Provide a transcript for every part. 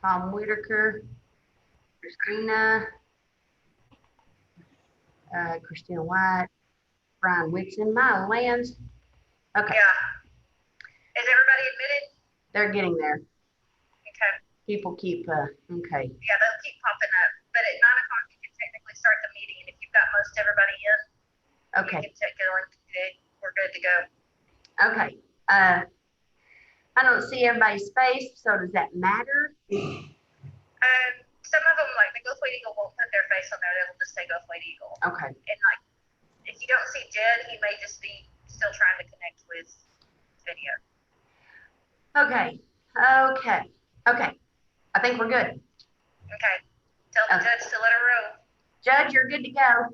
Tom Whitaker, Christina White, Brian Whitson, Maya Lands. Okay. Yeah. Is everybody admitted? They're getting there. Okay. People keep, okay. Yeah, they'll keep popping up. But at 9 o'clock, you can technically start the meeting. And if you've got most everybody in, Okay. you can take going today. We're good to go. Okay. I don't see everybody's face, so does that matter? Some of them, like the Gulf White Eagle, won't put their face on there. They'll just say Gulf White Eagle. Okay. And like, if you don't see Jed, he may just be still trying to connect with video. Okay. I think we're good. Okay. Tell the judge to let her roll. Judge, you're good to go.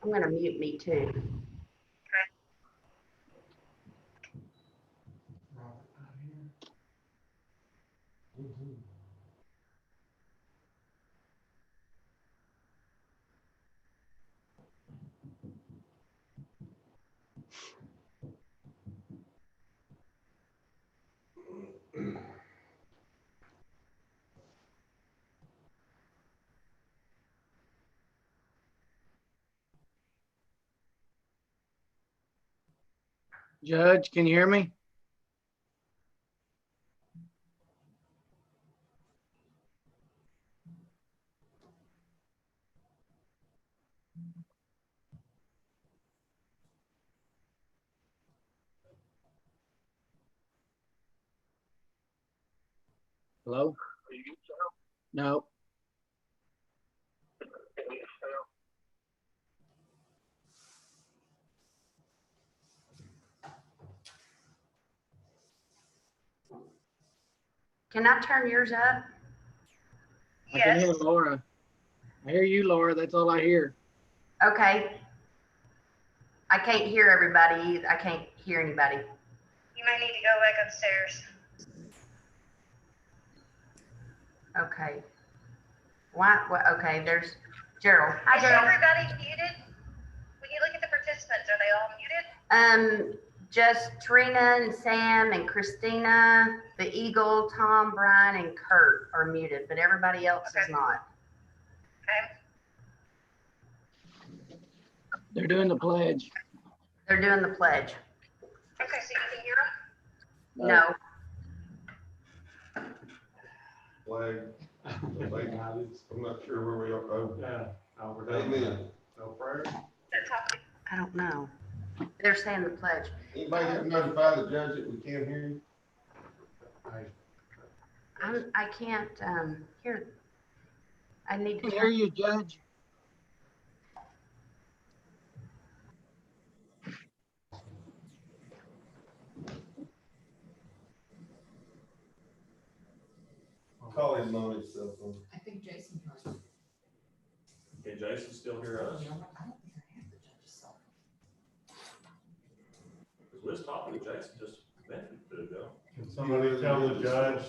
I'm gonna mute me too. Okay. Judge, can you hear me? Hello? No. Can I turn yours up? I can hear Laura. I hear you, Laura. That's all I hear. Okay. I can't hear everybody either. I can't hear anybody. You might need to go back upstairs. Okay. What? Okay, there's Gerald. Hi, Is Gerald. everybody muted? When you look at the participants, are they all muted? Just Trina and Sam and Christina, the Eagle, Tom, Brian, and Kurt are muted, but everybody else is not. Okay. They're doing the pledge. They're doing the pledge. Okay, so you can hear them? No. Flag. I'm not sure where we are. Oh, Yeah. amen. No prayer? That topic. I don't know. They're saying the pledge. Anybody have notified the judge that we can't hear you? I can't hear. I need I can to hear you, Judge. Call him on his cell phone. I think Jason tried. Can Jason still hear us? I don't think I have the judge's cell Because we was talking to Jason just a minute or two ago. Can somebody tell the judge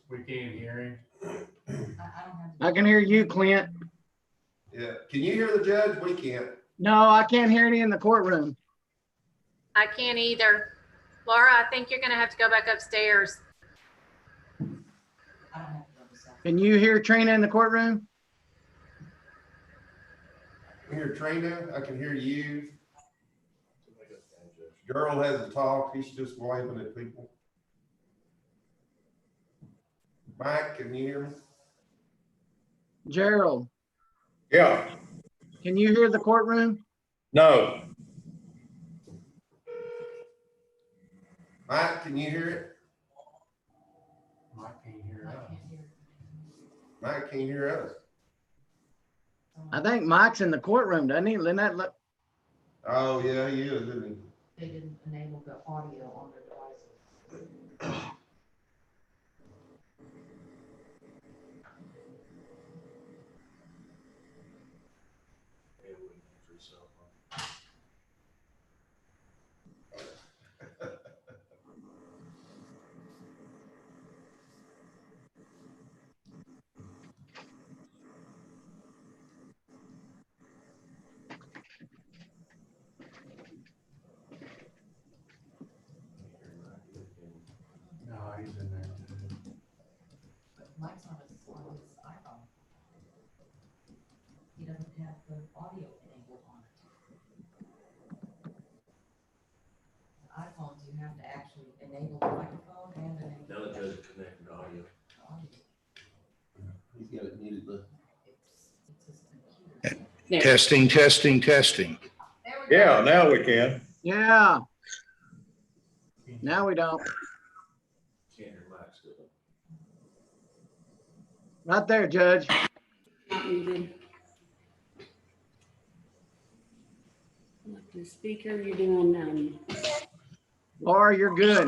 we can't hear him? phone. I don't have. I can hear you, Clint. Yeah, can you hear the judge? We can't. No, I can't hear any in the courtroom. I can't either. Laura, I think you're gonna have to go back upstairs. I don't have the judge's cell phone. Can you hear Trina in the courtroom? I can hear Trina. I can hear you. Gerald hasn't talked. He's just waving at people. Mike, can you hear me? Gerald, Yeah, can you hear the courtroom? no, Mike, can you hear it? Mike can't hear I us. can't hear. Mike, can you hear us? I think Mike's in the courtroom, doesn't he? Lynette, look. Oh, yeah, he is, isn't he? They didn't enable the audio on their devices. No, he's in there too. Mike's on his iPhone. He doesn't have the audio enabled on it. The iPhones, you have to actually enable the microphone and enable. Now the judge connected to audio. the audio. He's got it muted, but. It's his computer. Testing, testing, testing. There we go. Yeah, now we can. Yeah. Now we don't. Can't hear Mike still. Not there, Judge. Not muted. Look, the speaker, you're doing, Laura, you're good.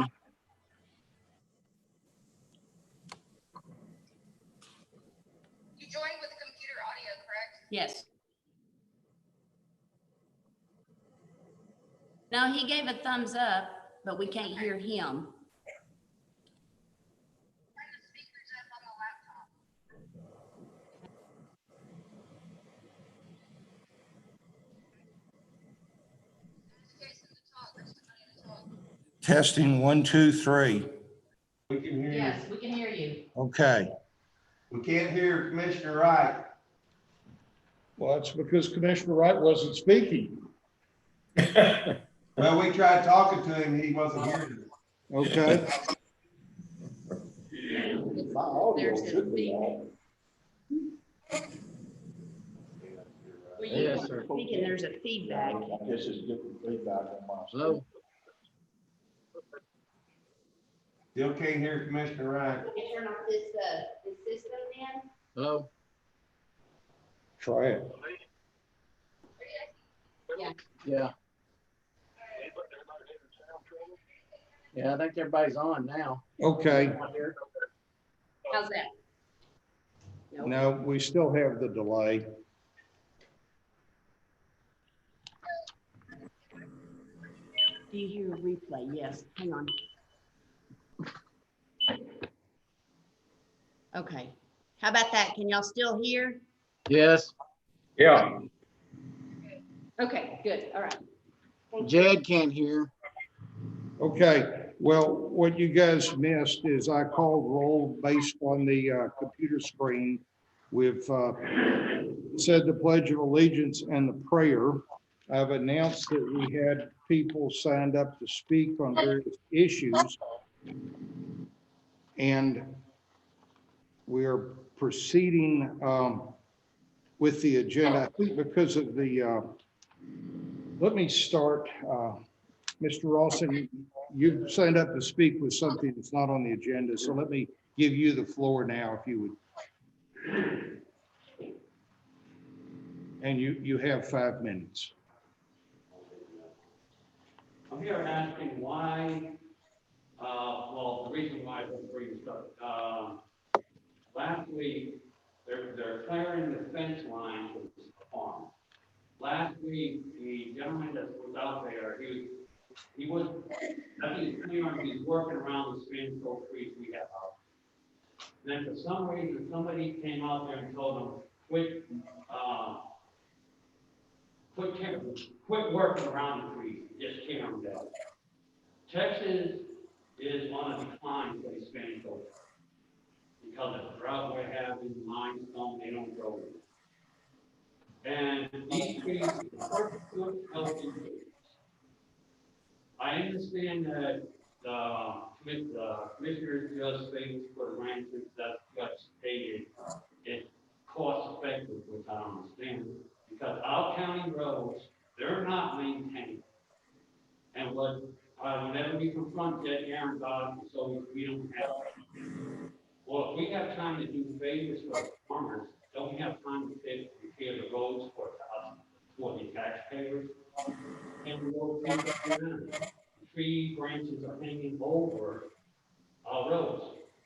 You joined with computer audio, correct? yes. No, he gave a thumbs up, but we can't hear him. Turn the speakers up on the laptop. Ask Jason to talk, or somebody to talk. Testing 1, 2, 3. We can hear you. Yes, we can hear you. Okay. We can't hear Commissioner Wright. Well, that's because Commissioner Wright wasn't speaking. Well, we tried talking to him, he wasn't hearing. Okay. My audio should be on. Well, you Yes, are sir. speaking, there's a feedback. This is different feedback on my. Hello. Still can't hear Commissioner Wright. Can you turn off this system then? Hello. Try it. Yeah. Yeah, I think everybody's on now. Okay. How's that? Nope. No, we still have the delay. Do you hear a replay? Yes, hang on. Okay, how about that? Can y'all still hear? Yes. Yeah. Okay, good, all right. Jed can't hear. Okay. Well, what you guys missed is I called roll based on the computer screen. We've said the Pledge of Allegiance and the prayer. I've announced that we had people signed up to speak on various issues. And we are proceeding with the agenda. I think because of the, let me start, Mr. Rawson, you signed up to speak with something that's not on the agenda. So let me give you the floor now, if you would. And you have 5 minutes. I'm here asking why, well, the reason why I didn't bring this up, last week, they're clearing the fence line for the farm. Last week, the gentleman that was out there, he was, I think he's clearing, he's working around the Spanish Oak trees we have out. And then for some reason, somebody came out there and told him, quit working around the trees, just tear them down. Texas is on a decline for the Spanish oak because of the drought we're having, limestone, they don't grow. And these trees are perfect, good, healthy trees. I understand that the commissioner just thinks for the ranchers that got stated, it's cost effective, which I don't understand, because our county roads, they're not maintained. And whenever we confront that Aaron God, so we don't have. Well, if we have time to do favors for the farmers, don't we have time to repair the roads for us, for the taxpayers? And the roads, tree branches are hanging over our roads.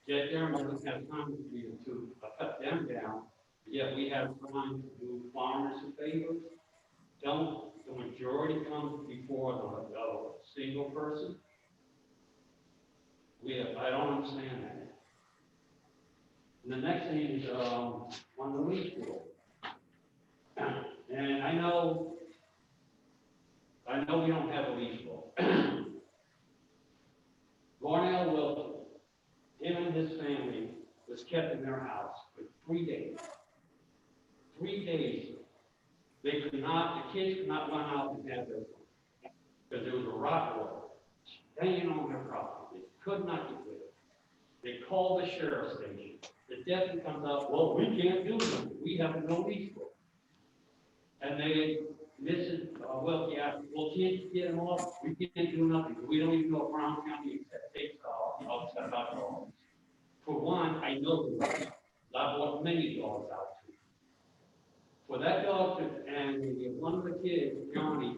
Jet Aaron doesn't have time to cut them down, yet we have time to do farmers a favor. Don't the majority come before the single person? I don't understand that. And the next thing is on the lease rule. And I know we don't have a lease rule. Garnell Wilson, him and his family were was kept in their house for 3 days. 3 days. The kids could not run out and have their fun because there was a rock wall hanging on their property. They could not get rid of it. They called the sheriff's station. The deputy comes out, well, we can't do something. We have no leash for it. And they, well, can't you get them off? We can't do nothing. We don't even know if Brown County takes dogs. For one, I know the rules. I've brought many dogs out to. For that dog and one of the kids, Johnny,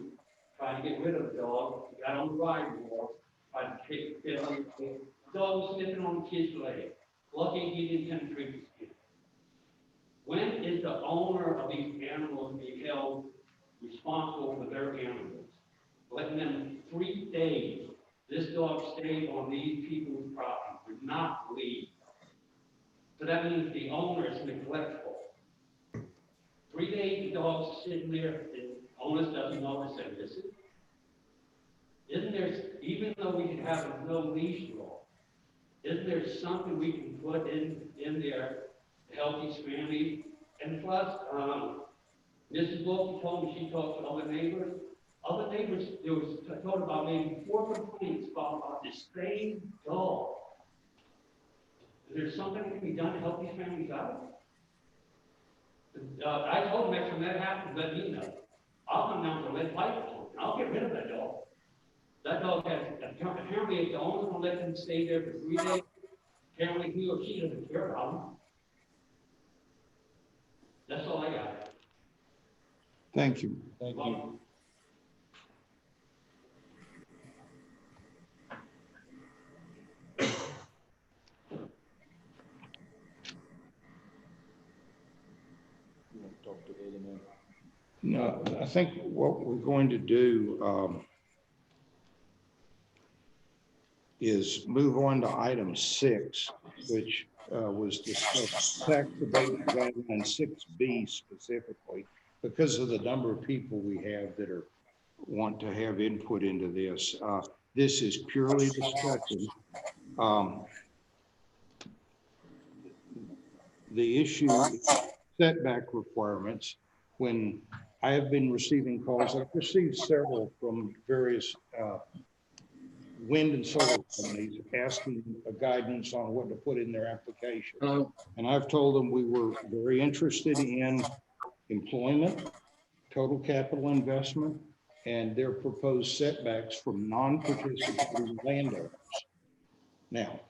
tried to get rid of the dog, got on the ride wall, tried to get on the dog was sniffing on the kid's leg. Lucky he didn't penetrate his skin. When is the owner of these animals being held responsible for their animals? Letting them 3 days, this dog stayed on these people's property, would not leave. So that means the owner is neglectful. 3 days, the dog's sitting there, and the owner doesn't know to say, listen. Isn't there, even though we can have a no leash law, isn't there something we can put in there to help these families? And plus, Mrs. Wilkie told me she talked to other neighbors. Other neighbors, there was told about maybe 4 complaints about the same dog. Is there something that can be done to help these families out? I told them next time that happens, let me know. I'll come down to Red Payable and I'll get rid of that dog. That dog has, apparently if the owner's gonna let them stay there for 3 days, apparently he or she doesn't care about them. That's all I got. Thank you. Thank you. No, I think what we're going to do is move on to item 6, which was discussed, tax abatement guideline 6B specifically, because of the number of people we have that want to have input into this. This is purely discussion. The issue is setback requirements. When I have been receiving calls, I've received several from various wind and solar companies asking a guidance on what to put in their application. And I've told them we were very interested in employment, total capital investment, and their proposed setbacks from non-participating landowners. Now,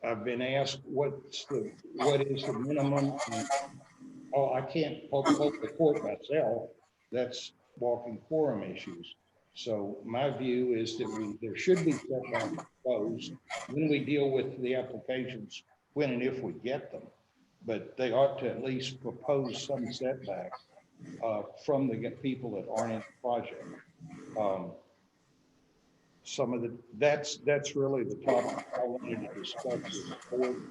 I've been asked what is the minimum? Oh, I can't poke the court myself. That's walking quorum issues. So my view is that there should be setbacks proposed when we deal with the applications, when and if we get them. But they ought to at least propose some setback from the people that aren't in the project. That's really the topic I wanted to discuss with the board.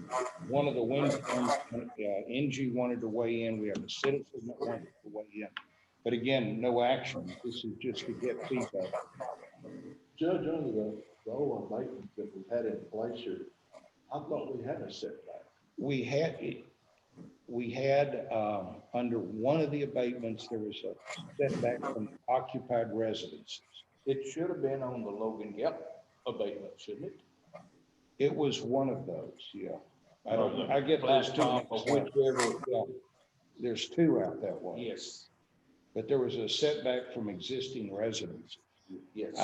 One of the wind farms, NG wanted to weigh in. We have a citizen that wanted to weigh in. But again, no action. This is just to get feedback. Judge, under the old abatement that we had in place here, I thought we had a setback. We had under one of the abatements, there was a setback from occupied residences. It should have been on the Logan Gap abatement, shouldn't it? It was one of those, yeah. I get those two. Whichever, yeah. There's 2 out that way. Yes. But there was a setback from existing residents. Yes.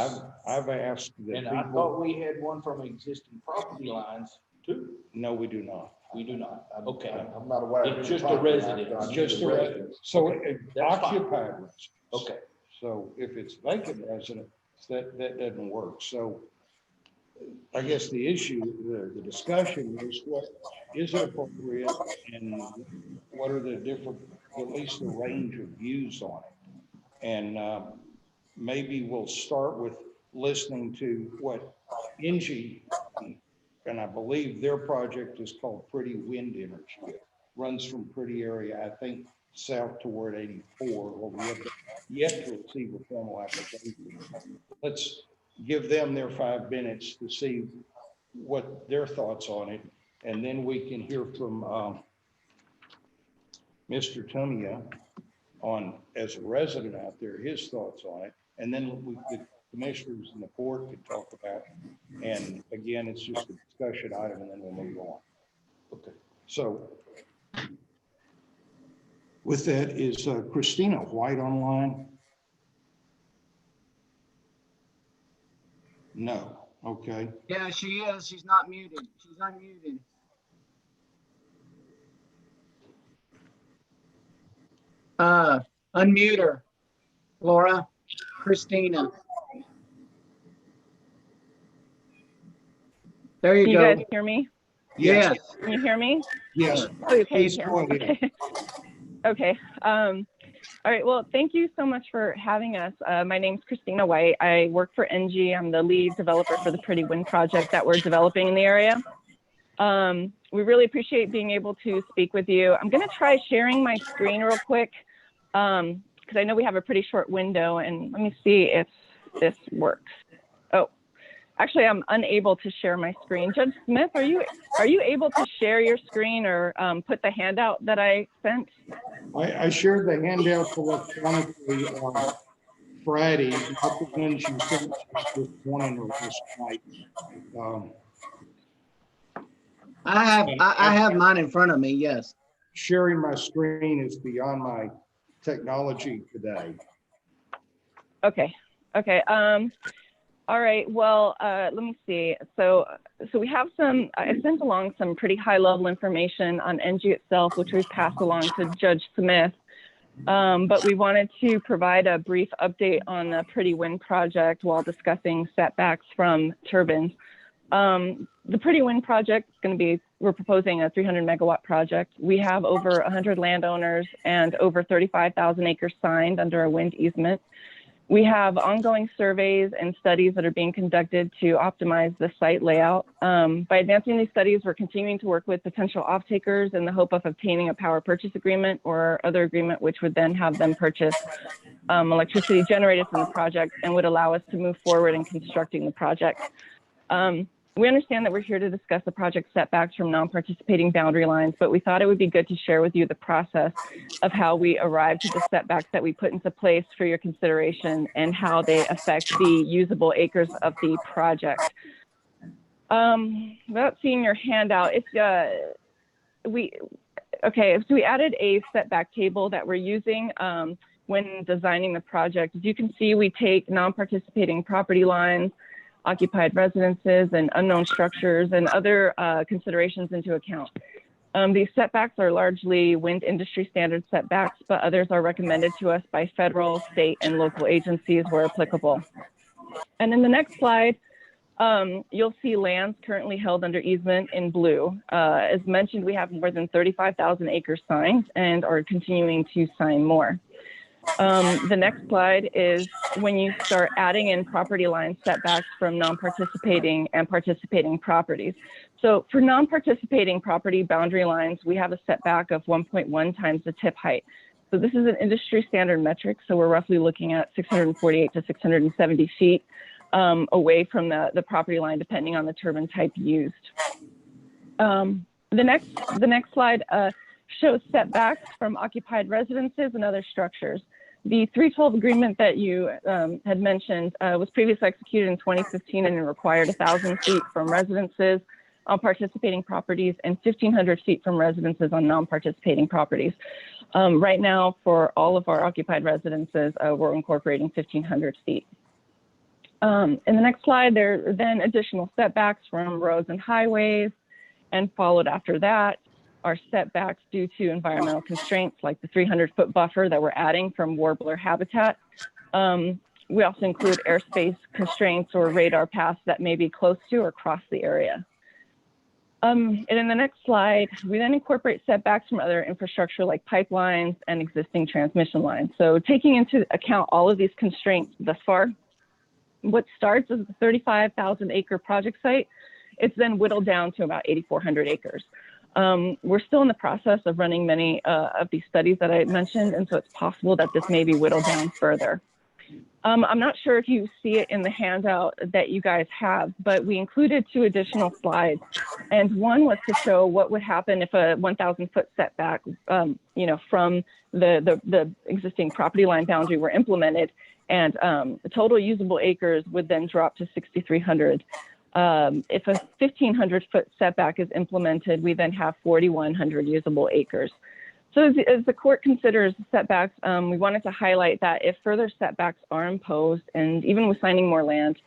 I've asked that And people. I thought we had one from existing property lines too. No, we do not. We do not. Okay. I'm not aware. It's just a resident. Just a resident. So occupied residents. Okay. So if it's vacant residence, that doesn't work. So I guess the issue, the discussion is what is appropriate and what are the different, at least the range of views on it. And maybe we'll start with listening to what NG, and I believe their project is called Pretty Wind Energy. It runs from Pretty area, I think, south toward 84, where we have yet to receive a formal application. Let's give them their 5 minutes to see what their thoughts on it. and then we can hear from Mr. Tomia on, as a resident out there, his thoughts on it. And then the commissioners and the court can talk about, and again, it's just a discussion item, and then we'll move on. Okay. So with that, is Christina White online? No. Okay. Yeah, she is. She's not muted. She's unmuted. Unmute her, Laura. Christina. There you Can go. you guys hear me? Yes. Can you hear me? Yes. Okay. Please go ahead. Okay. All right. Well, thank you so much for having us. My name's Christina White. I work for NG. I'm the lead developer for the Pretty Wind project that we're developing in the area. We really appreciate being able to speak with you. I'm going to try sharing my screen real quick because I know we have a pretty short window, and let me see if this works. Oh, actually, I'm unable to share my screen. Judge Smith, are you able to share your screen or put the handout that I sent? I shared the handout electronically on Friday, not the one she sent this morning or last night. I have mine in front of me. Yes. Sharing my screen is beyond my technology today. Okay. Okay. All right. Well, let me see. So we have I sent along some pretty high level information on NG itself, which we've passed along to Judge Smith. But we wanted to provide a brief update on the Pretty Wind project while discussing setbacks from turbines. The Pretty Wind project is going to be, we're proposing a 300 megawatt project. We have over 100 landowners and over 35,000 acres signed under a wind easement. We have ongoing surveys and studies that are being conducted to optimize the site layout. By advancing these studies, we're continuing to work with potential off-takers in the hope of obtaining a power purchase agreement or other agreement, which would then have them purchase electricity generated from the project and would allow us to move forward in constructing the project. We understand that we're here to discuss the project setbacks from non-participating boundary lines, but we thought it would be good to share with you the process of how we arrived to the setbacks that we put into place for your consideration and how they affect the usable acres of the project. Without seeing your handout, so we added a setback table that we're using when designing the project. As you can see, we take non-participating property lines, occupied residences, and unknown structures and other considerations into account. These setbacks are largely wind industry standard setbacks, but others are recommended to us by federal, state, and local agencies where applicable. And in the next slide, you'll see lands currently held under easement in blue. As mentioned, we have more than 35,000 acres signed and are continuing to sign more. The next slide is when you start adding in property line setbacks from non-participating and participating properties. So for non-participating property boundary lines, we have a setback of 1.1 times the tip height. So this is an industry standard metric. So we're roughly looking at 648 to 670 feet away from the property line, depending on the turbine type used. The next slide shows setbacks from occupied residences and other structures. The 312 agreement that you had mentioned was previously executed in 2015 and it required 1,000 feet from residences on participating properties and 1,500 feet from residences on non-participating properties. Right now, for all of our occupied residences, we're incorporating 1,500 feet. In the next slide, there are then additional setbacks from roads and highways, and followed after that are setbacks due to environmental constraints like the 300-foot buffer that we're adding from warbler habitat. We also include airspace constraints or radar paths that may be close to or across the area. And in the next slide, we then incorporate setbacks from other infrastructure like pipelines and existing transmission lines. So taking into account all of these constraints thus far, what starts as a 35,000 acre project site, it's then whittled down to about 8,400 acres. We're still in the process of running many of these studies that I mentioned, and so it's possible that this may be whittled down further. I'm not sure if you see it in the handout that you guys have, but we included 2 additional slides. And one was to show what would happen if a 1,000-foot setback, you know, from the existing property line boundary were implemented, and the total usable acres would then drop to 6,300. If a 1,500-foot setback is implemented, we then have 4,100 usable acres. So as the court considers setbacks, we wanted to highlight that if further setbacks are imposed, and even with signing more land,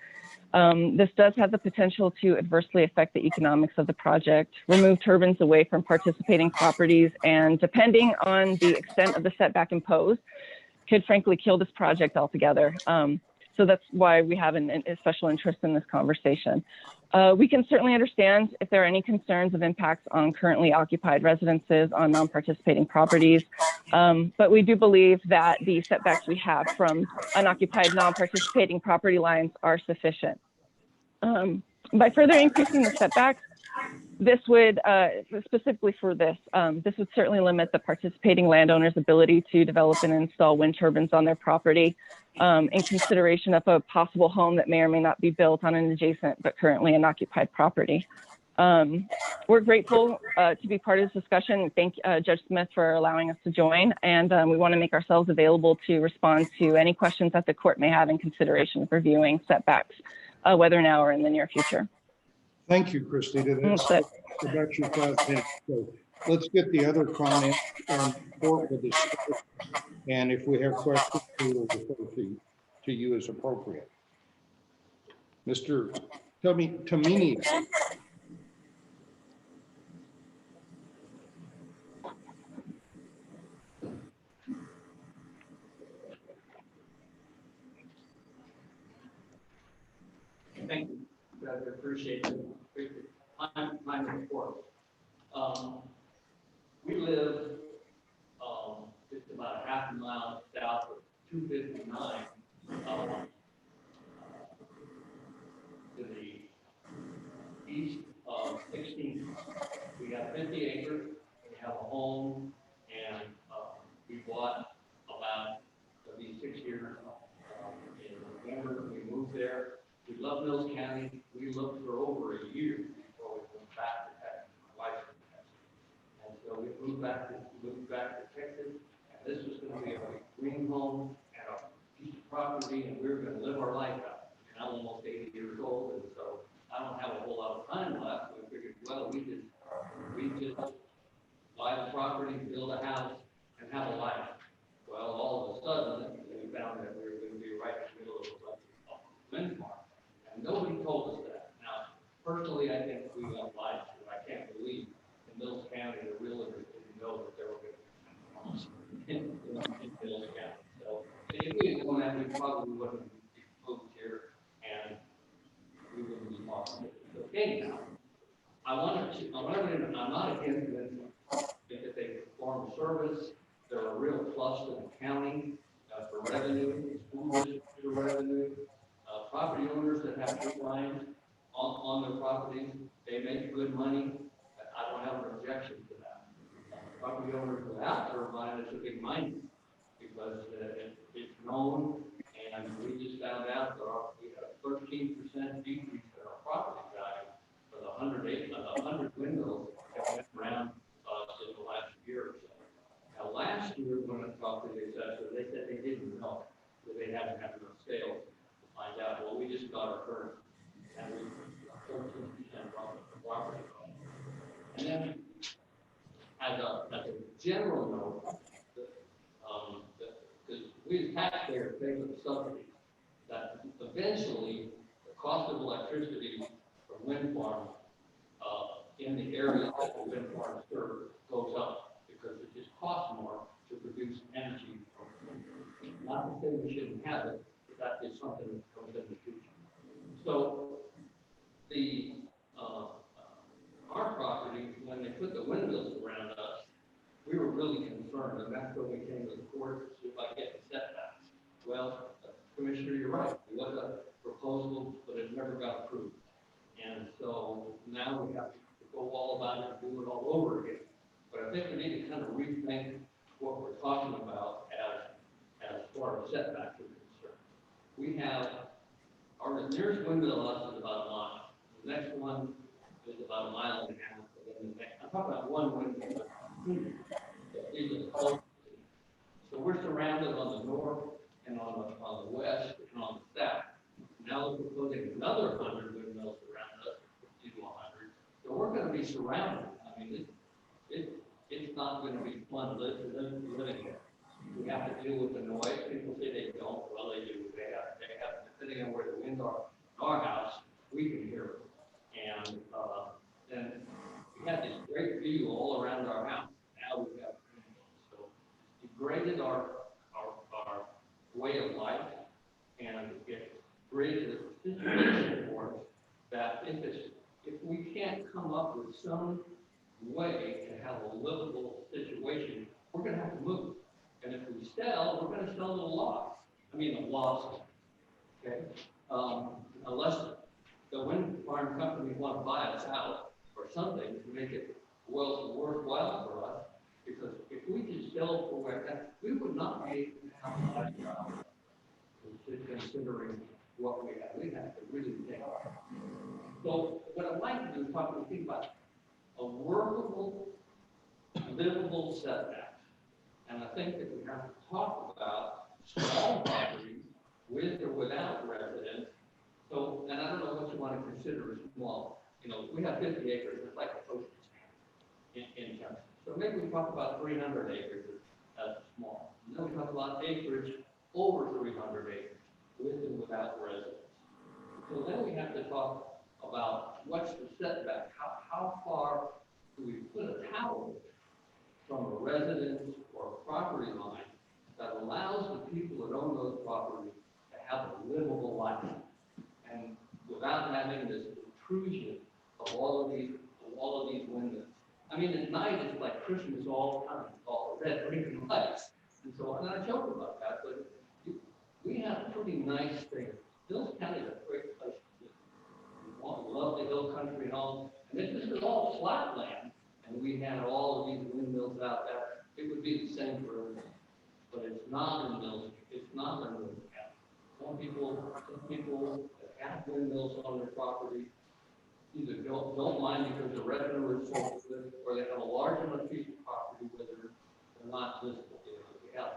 this does have the potential to adversely affect the economics of the project, remove turbines away from participating properties, and depending on the extent of the setback imposed, could frankly kill this project altogether. So that's why we have a special interest in this conversation. We can certainly understand if there are any concerns of impacts on currently occupied residences on non-participating properties, but we do believe that the setbacks we have from unoccupied non-participating property lines are sufficient. By further increasing the setbacks, this would, specifically for this, this would certainly limit the participating landowner's ability to develop and install wind turbines on their property, in consideration of a possible home that may or may not be built on an adjacent but currently unoccupied property. We're grateful to be part of this discussion. Thank Judge Smith for allowing us to join, and we want to make ourselves available to respond to any questions that the court may have in consideration of reviewing setbacks, whether now or in the near future. Thank you, Christina. That's about your 5 minutes. So let's get the other comments and report with this. And if we have questions, we will refer to you as appropriate. Mr. Tamini. Thank you. I appreciate it. My report. We live just about a half a mile south of 259 to the east of 16. We have 50 acres. We have a home, and we bought about maybe 6 years in November. We moved there. We love Mills County. We looked for over a year before we went back to Texas. My wife from Texas, and so we moved back to Texas. And this was going to be a green home and a piece of property, and we were going to live our life out. And I'm almost 80 years old, and so I don't have a whole lot of time left. We figured, well, we just buy the property, build a house, and have a life. Well, all of a sudden, we found that we were going to be right in the middle of a wind farm. And nobody told us that. Now, personally, I think we got lied to. I can't believe in Mills County the realtors didn't know that there were going to be homes in Mills County. So if we had known that, we probably wouldn't be moved here, and we wouldn't be talking. Okay, now I'm not against them if they perform service. They're a real plus to the county for revenue, school district for revenue. Property owners that have big lines on their properties, they make good money. I don't have an objection to that. Property owners without their line is a big money because it's known, and we just found out that we had a 13% decrease in our property value for the 100 windows that went around in the last year or so. Now, last year when I talked to the assessor, they said they didn't know that they hadn't had enough sales. Find out, well, we just got our current, and we 13% off the property. And then, as a general note, because we as taxpayers pay for the subsidies, that eventually the cost of electricity from wind farms in the area that the wind farms serve goes up because it just costs more to produce energy. Not to say we shouldn't have it, but that is something that comes in the future. So the our property, when they put the windmills around us, we were really concerned, and that's when we came to the court to see if I get the setbacks. Well, Commissioner, you're right. There was a proposal, but it never got approved. And so now we have to go all about it and do it all over again. But I think we need to kind of rethink what we're talking about as far as setbacks are concerned. we have, our nearest windmill to us is about a mile. The next one is about a mile and a half. And then the next, I'm talking about one windmill. These are the closest. So we're surrounded on the north and on the west and on the south. Now we're proposing another 100 windmills around us, 50 to 100. So we're going to be surrounded. I mean, it's not going to be fun living here. We have to deal with the noise. People say they don't. Well, they do. They have, depending on where the winds are in our house, we can hear it. And then we have this great view all around our house. Now we have, so degraded our way of life, and it created a situation for us that if we can't come up with some way to have a livable situation, we're going to have to move. And if we sell, we're going to sell at a loss. I mean, a loss. Okay? Unless the wind farm company want to buy us out or something to make it worthwhile for us, because if we could sell for where that, we would not be able to have a lifestyle considering what we have. We have to really think. So what I'd like to do is think about a workable, livable setback. And I think that we have to talk about small properties with or without residents. So, and I don't know what you want to consider as small. You know, we have 50 acres, it's like a postage stamp in Texas. So maybe we talk about 300 acres as small. And then we talk about acreage over 300 acres with and without residents. So then we have to talk about what's the setback. How far do we put a tower from a residence or a property line that allows the people that own those properties to have a livable life, and without having this intrusion of all of these windows. I mean, at night it's like Christmas all the time, all red, green lights, and so and I joke about that, but we have pretty nice things. Hills County is a great place to live. We love the hill country home, and if this is all flat land, and we had all of these windmills out there, it would be the same for everyone. But it's not in Mills. It's not in Mills County. Some people that have windmills on their property either don't mind because the revenue is so good, or they have a large enough piece of property where they're not visible. You know, if you have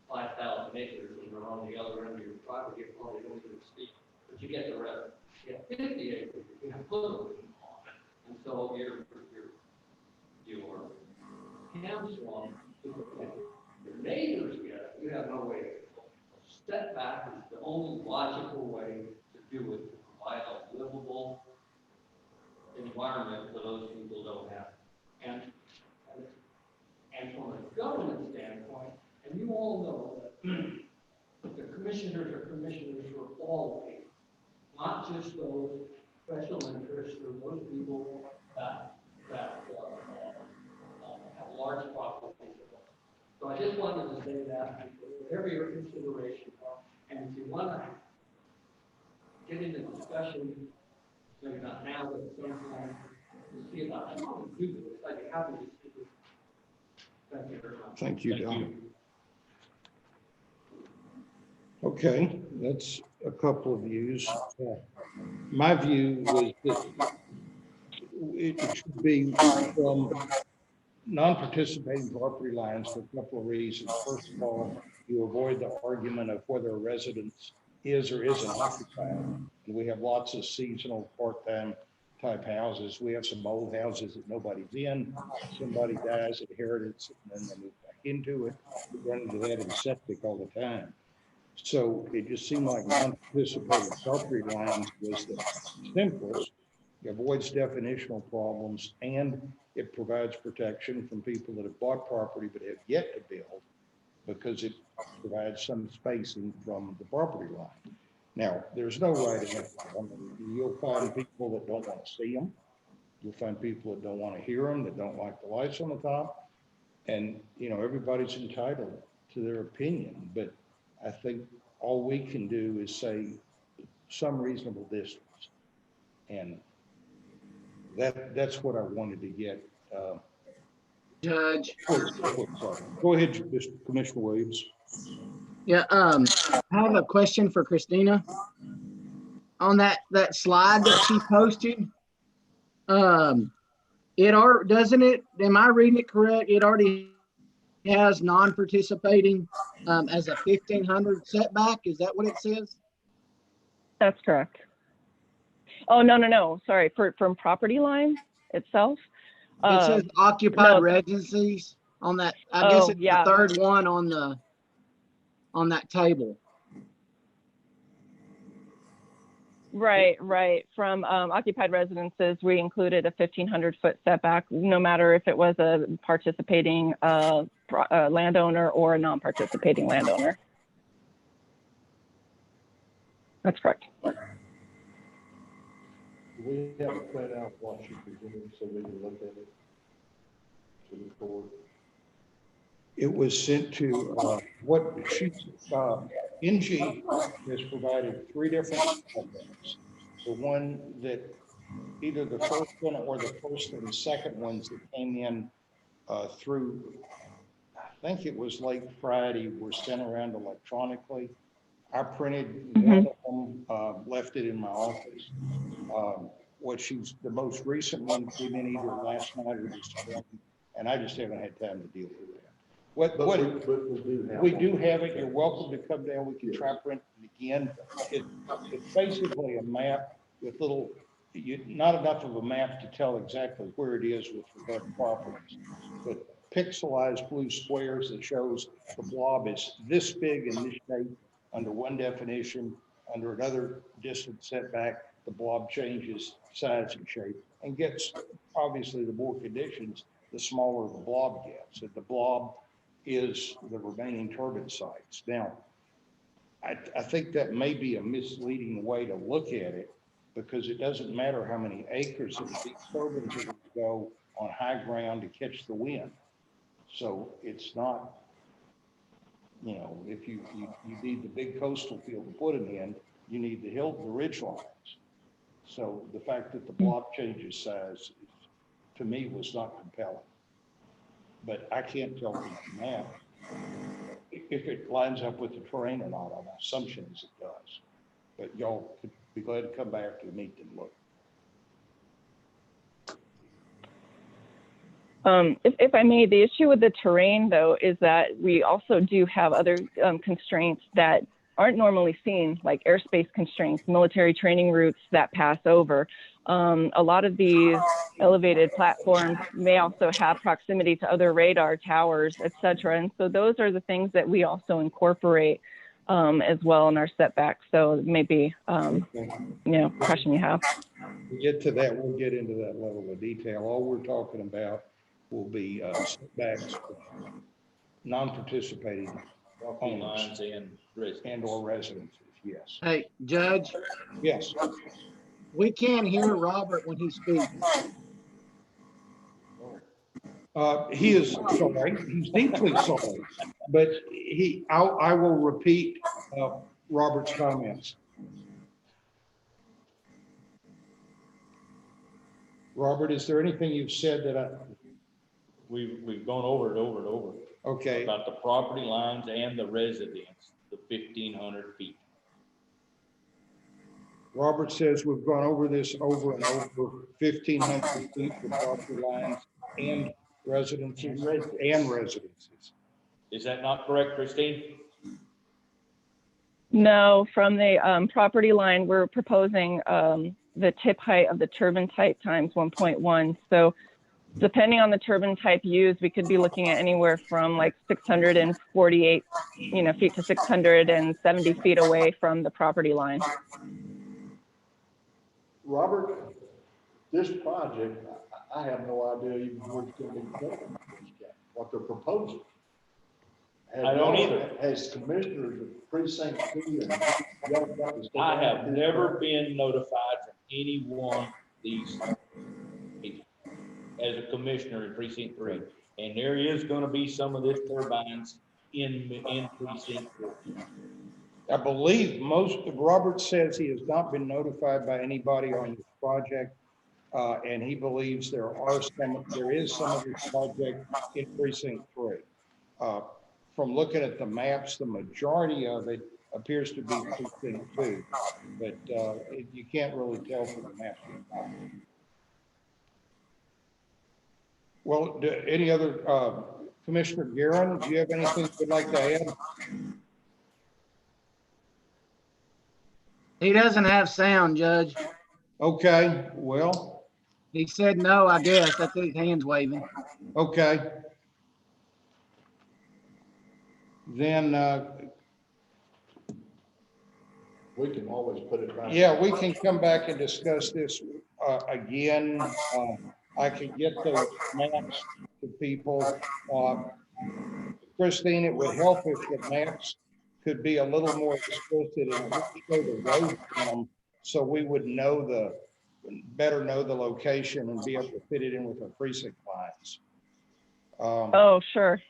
5,000 acres and they're on the other end of your property, you probably don't even speak, but you get the revenue. You have 50 acres, you can put a wind on it, and so your ham swamp, your neighbors get it, you have no way to control it. Setback is the only logical way to do it, to provide a livable environment for those people don't have. And from a government standpoint, and you all know that the commissioners are commissioners for all people, not just those special interests or those people that have large properties. So I just wanted to say that, whatever your consideration are, and if you want to get into discussion, maybe not now, but at some time, to see about how to do this, I'd be happy to see this. Thank you very much. Thank you, Don. Okay, that's a couple of views. My view was that it should be from non-participating property lines for a couple of reasons. First of all, you avoid the argument of whether a residence is or isn't occupied. And we have lots of seasonal part-time type houses. We have some old houses that nobody's in. Somebody dies, inherits it, and then they move back into it. We run into that in septic all the time. So it just seemed like non-participating property lines was the simplest. It avoids definitional problems, and it provides protection from people that have bought property but have yet to build, because it provides some spacing from the property line. Now, there's no right answer. I mean, you'll find people that don't want to see them. You'll find people that don't want to hear them, that don't like the lights on the top. And, you know, everybody's entitled to their opinion, but I think all we can do is say some reasonable distance. And that's what I wanted to get. Judge. Go ahead, Commissioner Williams. Yeah, I have a question for Christina. On that slide that she posted, doesn't it, am I reading it correct? It already has non-participating as a 1,500 setback. Is that what it says? That's correct. Oh, no. Sorry, from property line itself. It says occupied no. residencies on that. I guess it's yeah. the third one on that table. Right. From occupied residences, we included a 1,500-foot setback, no matter if it was a participating landowner or a non-participating landowner. That's correct. Do we have to print out what she's doing so we can look at it to the board? It was sent to, what she, NG has provided 3 different programs. The one that either the first one or the first and the second ones that came in through, I think it was late Friday, were sent around electronically. I printed one of them, left it in my office. The most recent one came in either last night or this morning, and I just haven't had time to deal with that. We do have it. You're welcome to come down. We can try print it again. It's basically a map with not enough of a map to tell exactly where it is with regard to properties, but pixelized blue squares that shows the blob is this big in this shape under one definition. Under another distance setback, the blob changes size and shape and gets, obviously, the more conditions, the smaller the blob gets. And the blob is the remaining turbine sites. Now, I think that may be a misleading way to look at it, because it doesn't matter how many acres of these turbines are going to go on high ground to catch the wind. So it's not, if you need the big coastal field to put it in, you need the ridge lines. So the fact that the blob changes size, to me, was not compelling. But I can't tell from the map if it lines up with the terrain or not. On assumptions, it does. But y'all could be glad to come back and meet and look. If I may, the issue with the terrain, though, is that we also do have other constraints that aren't normally seen, like airspace constraints, military training routes that pass over. A lot of these elevated platforms may also have proximity to other radar towers, et cetera. And so those are the things that we also incorporate as well in our setbacks. So maybe, question you have. To get to that, we'll get into that level of detail. All we're talking about will be setbacks for non-participating owners and or residences. Yes. Hey, Judge. Yes. We can't hear Robert when he speaks. He is sorry. He's deeply sorry. But I will repeat Robert's comments. Robert, is there anything you've said that We've gone over it over and over. Okay. About the property lines and the residence, the 1,500 feet. Robert says we've gone over this over and over, 1,500 feet for property lines and residences and residences. Is that not correct, Christine? No, from the property line, we're proposing the tip height of the turbine type times 1.1. So depending on the turbine type used, we could be looking at anywhere from like 648 feet to 670 feet away from the property line. Robert, this project, I have no idea even where it's going to be going, what they're proposing. I don't either. As commissioners of precinct 2 and y'all got this. I have never been notified from any one of these people as a commissioner in precinct 3. And there is going to be some of this turbines in precinct 4. I believe Robert says he has not been notified by anybody on this project. And he believes there is some of this project in precinct 3. from looking at the maps, the majority of it appears to be precinct 2, but you can't really tell from the maps. Well, any other, Commissioner Guerin, do you have anything you'd like to add? He doesn't have sound, Judge. Okay, well, He said no, I guess. That's his hands waving. okay. Then, We can always put it back. yeah, we can come back and discuss this again. I can get those maps to people. Christine, it would help if the maps could be a little more explicit and show the road on them, so we would better know the location and be able to fit it in with our precinct lines. Oh, sure.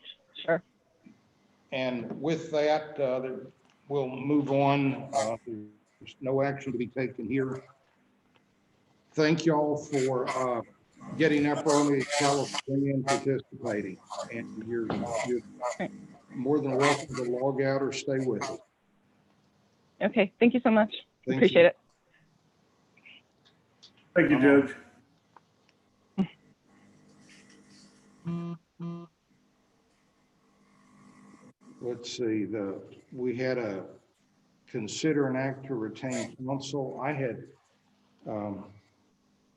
And with that, we'll move on. There's no action to be taken here. Thank y'all for getting up early in California and participating. And you're more than welcome to log out or stay with us. Okay, thank you so much. Thank Appreciate you. it. Thank you, Judge. Let's see, we had a consider an act to retain counsel. I had,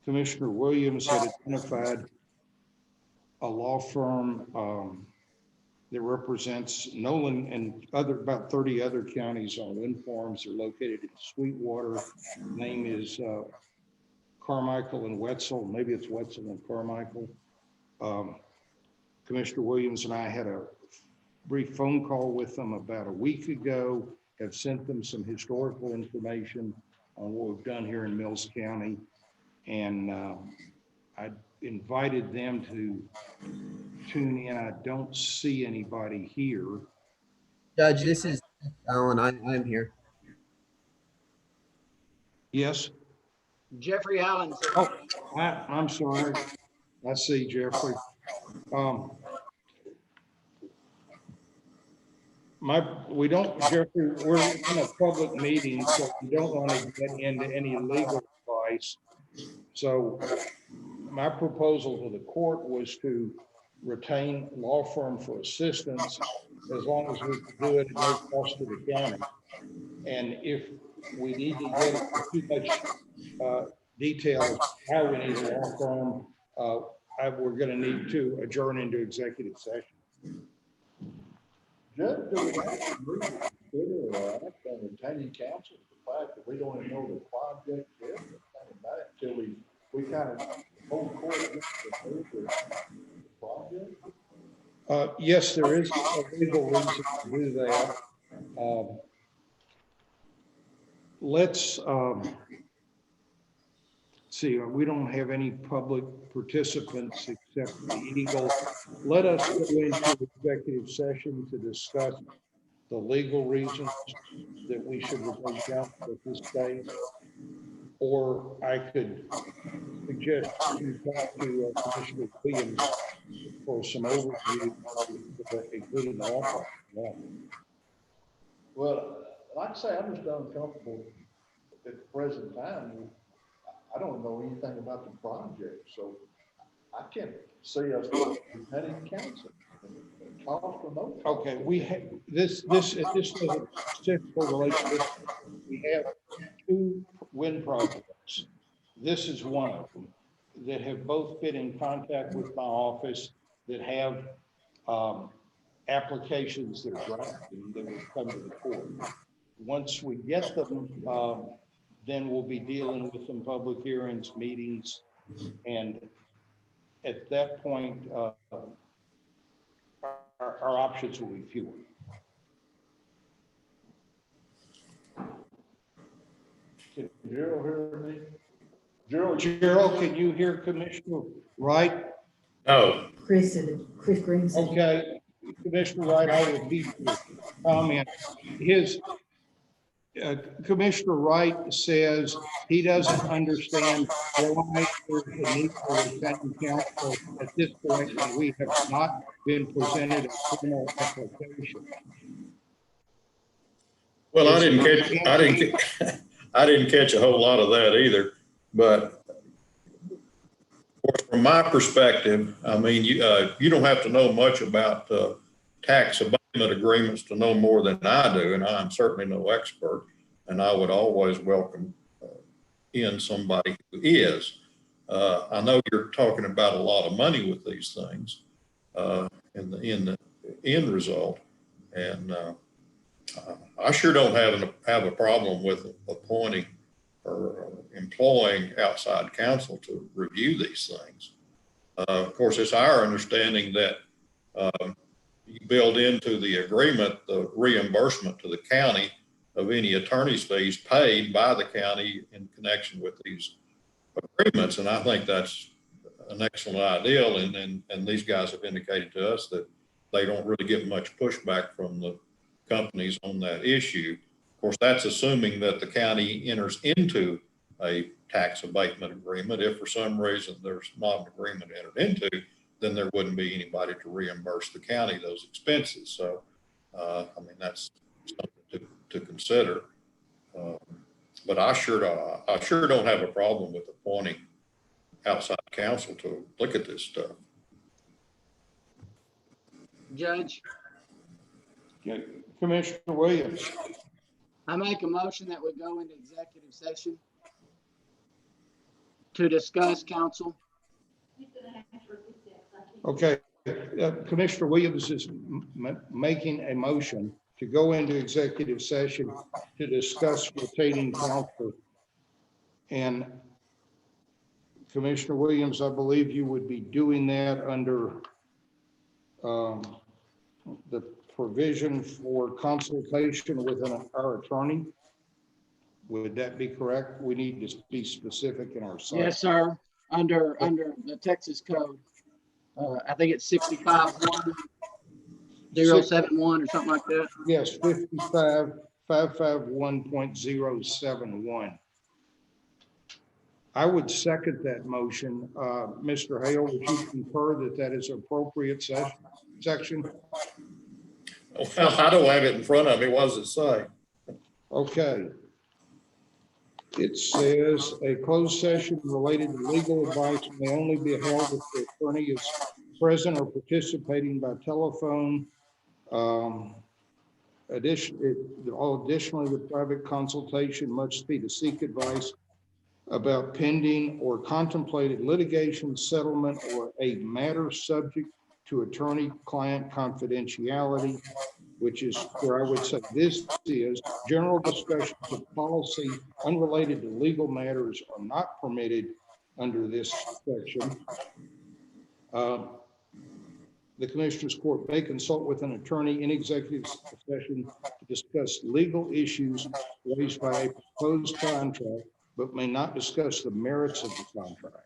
Commissioner Williams had identified a law firm that represents Nolan and about 30 other counties on wind farms. They're located in Sweetwater. Name is Carmichael and Wetzel. Maybe it's Wetzel and Carmichael. Commissioner Williams and I had a brief phone call with them about a week ago, have sent them some historical information on what we've done here in Mills County. And I invited them to tune in. I don't see anybody here. Judge, this is Alan. I'm here. Yes. Jeffrey Allen. Oh, I'm sorry. I see Jeffrey. Jeffrey, we're in a public meeting, so we don't want to get into any legal advice. So my proposal to the court was to retain law firm for assistance as long as we can do it at no cost to the county. And if we need to get into too much detail of how we need a law firm, we're going to need to adjourn into executive session. Judge, do we have to consider or act on retaining counsel? The fact that we don't even know the project is back until we kind of hold court against the project? Yes, there is a legal reason to do that. Let's see, we don't have any public participants except the Eagle. Let us go into executive session to discuss the legal reasons that we should retain counsel at this stage. Or I could suggest you talk to Commissioner Williams for some overview, including the offer. Yeah. Well, like I say, I'm just uncomfortable at the present time. I don't know anything about the project, so I can't see us retaining counsel. Okay, we have this doesn't specifically relate to this. We have 2 wind projects. This is one of them that have both been in contact with my office that have applications that are drafting that will come to the court. Once we get them, then we'll be dealing with some public hearings, meetings, and at that point, our options will be fewer. Can Gerald hear me? Gerald, can you hear Commissioner Wright? Oh. Chris Green said. Okay, Commissioner Wright, I will repeat your comment. Commissioner Wright says he doesn't understand why there's a need for retaining counsel at this point when we have not been presented a formal application. Well, I didn't catch a whole lot of that either, but from my perspective, I mean, you don't have to know much about tax abatement agreements to know more than I do, and I'm certainly no expert, and I would always welcome in somebody who is. I know you're talking about a lot of money with these things in the end result, and I sure don't have a problem with appointing or employing outside counsel to review these things. Of course, it's our understanding that you build into the agreement the reimbursement to the county of any attorney's fees paid by the county in connection with these agreements. And I think that's an excellent ideal. And these guys have indicated to us that they don't really get much pushback from the companies on that issue. Of course, that's assuming that the county enters into a tax abatement agreement. If for some reason there's not an agreement entered into, then there wouldn't be anybody to reimburse the county those expenses. So, I mean, that's something to consider. But I sure don't have a problem with appointing outside counsel to look at this stuff. Judge, Commissioner Williams. I make a motion that we go into executive session to discuss counsel. Okay, Commissioner Williams is making a motion to go into executive session to discuss retaining counsel. And Commissioner Williams, I believe you would be doing that under the provision for consultation with our attorney. Would that be correct? We need to be specific in our site. Yes, sir. Under the Texas code. I think it's 65-1071 or something like that. Yes, 55551.071. I would second that motion. Mr. Hale, would you concur that that is appropriate section? Well, I don't have it in front of me. What does it say? Okay. It says a closed session related to legal advice may only be held if the attorney is present or participating by telephone. Additionally, the private consultation must be to seek advice about pending or contemplated litigation, settlement, or a matter subject to attorney-client confidentiality, which is where I would say this is general discussions of policy unrelated to legal matters are not permitted under this section. The Commissioners Court may consult with an attorney in executive session to discuss legal issues raised by a proposed contract, but may not discuss the merits of the contract.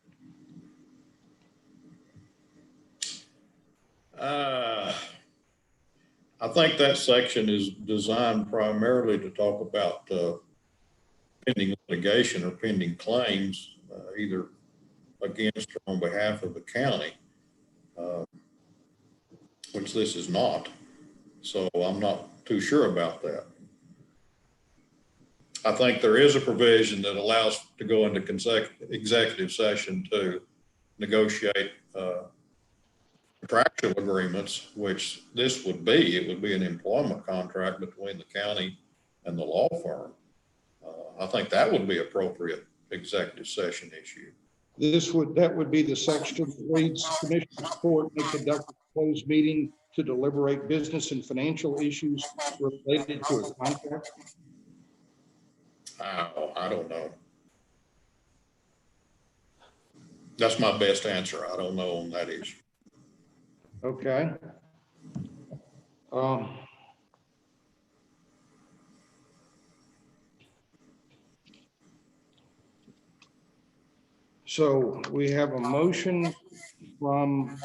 I think that section is designed primarily to talk about pending litigation or pending claims, either against or on behalf of the county, which this is not. So I'm not too sure about that. I think there is a provision that allows to go into executive session to negotiate contractual agreements, which this would be. It would be an employment contract between the county and the law firm. I think that would be appropriate executive session issue. That would be the section that reads, Commissioners Court may conduct a closed meeting to deliberate business and financial issues related to a contract. I don't know. That's my best answer. I don't know on that issue. Okay. So we have a motion from